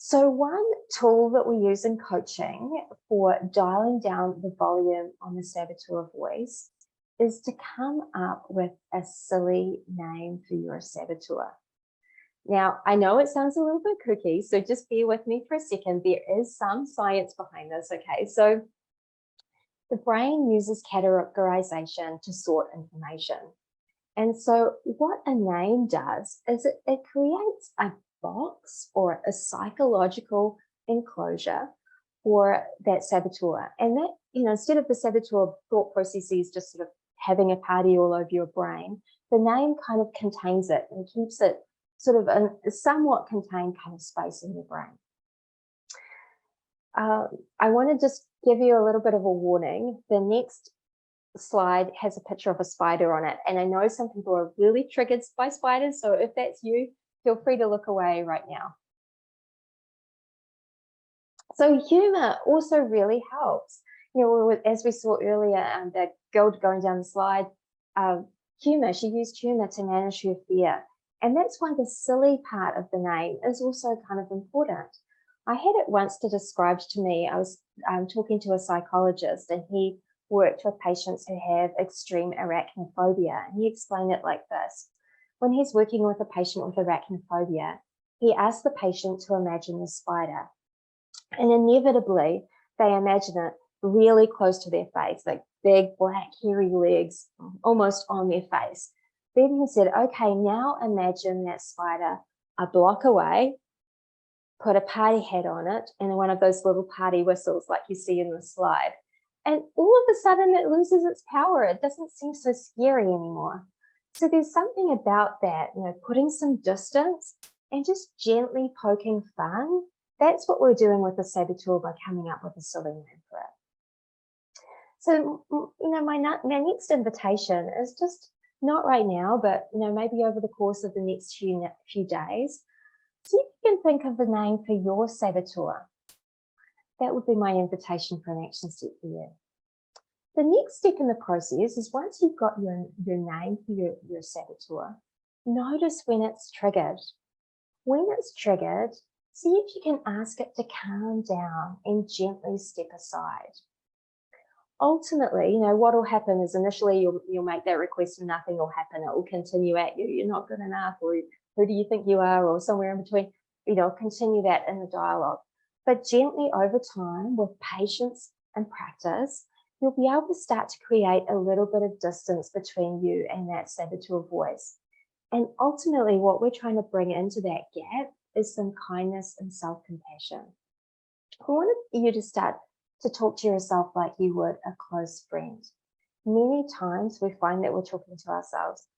So one tool that we use in coaching for dialing down the volume on the saboteur voice is to come up with a silly name for your saboteur. Now, I know it sounds a little bit kooky, so just bear with me for a second. There is some science behind this, okay? So the brain uses categorization to sort information. And so what a name does is it creates a box or a psychological enclosure for that saboteur. And that, instead of the saboteur thought processes just sort of having a party all over your brain, the name kind of contains it and keeps it sort of a somewhat contained kind of space in your brain. I want to just give you a little bit of a warning. The next slide has a picture of a spider on it, and I know some people are really triggered by spiders, so if that's you, feel free to look away right now. So humor also really helps. As we saw earlier, the girl going down the slide, humor, she used humor to manage her fear, and that's why the silly part of the name is also kind of important. I had it once described to me. I was talking to a psychologist, and he worked with patients who have extreme arachnophobia. And he explained it like this. When he's working with a patient with arachnophobia, he asks the patient to imagine a spider. And inevitably, they imagine it really close to their face, like big, black, hairy legs, almost on their face. Then he said, okay, now imagine that spider a block away, put a party hat on it and one of those little party whistles like you see in the slide. And all of a sudden it loses its power. It doesn't seem so scary anymore. So there's something about that, putting some distance and just gently poking fun. That's what we're doing with the saboteur by coming up with a silly name for it. So, my next invitation is just not right now, but, maybe over the course of the next few days, see if you can think of a name for your saboteur. That would be my invitation for an action step for you. The next step in the process is once you've got your name for your saboteur, notice when it's triggered. When it's triggered, see if you can ask it to calm down and gently step aside. Ultimately, what will happen is initially you'll make that request and nothing will happen. It will continue at you. You're not good enough, or who do you think you are, or somewhere in between. Continue that in the dialogue. But gently over time, with patience and practice, you'll be able to start to create a little bit of distance between you and that saboteur voice. And ultimately, what we're trying to bring into that gap is some kindness and self-compassion. I want you to start to talk to yourself like you would a close friend. Many times we find that we're talking to ourselves.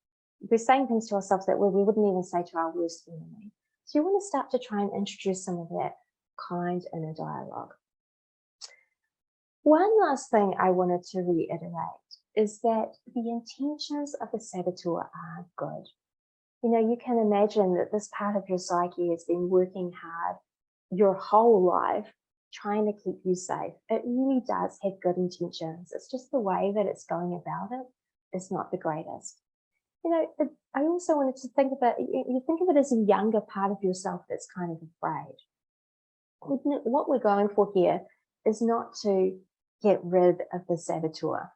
We're saying things to ourselves that we wouldn't even say to our worst enemy. So you want to start to try and introduce some of that kind inner dialogue. One last thing I wanted to reiterate is that the intentions of the saboteur are good. You can imagine that this part of your psyche has been working hard your whole life trying to keep you safe. It really does have good intentions. It's just the way that it's going about it is not the greatest. I also wanted to think about, you think of it as a younger part of yourself that's kind of afraid. What we're going for here is not to get rid of the saboteur.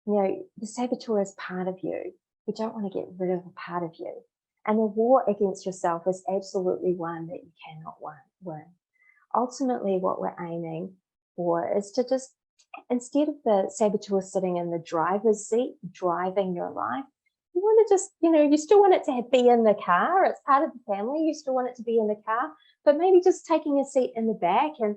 The saboteur is part of you. You don't want to get rid of a part of you. And the war against yourself is absolutely one that you cannot win. Ultimately, what we're aiming for is to just, instead of the saboteur sitting in the driver's seat, driving your life, you want to just, you still want it to be in the car. It's part of the family. You still want it to be in the car, but maybe just taking a seat in the back and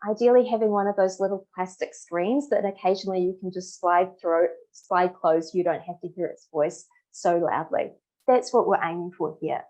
ideally having one of those little plastic screens that occasionally you can just slide close. You don't have to hear its voice so loudly. That's what we're aiming for here.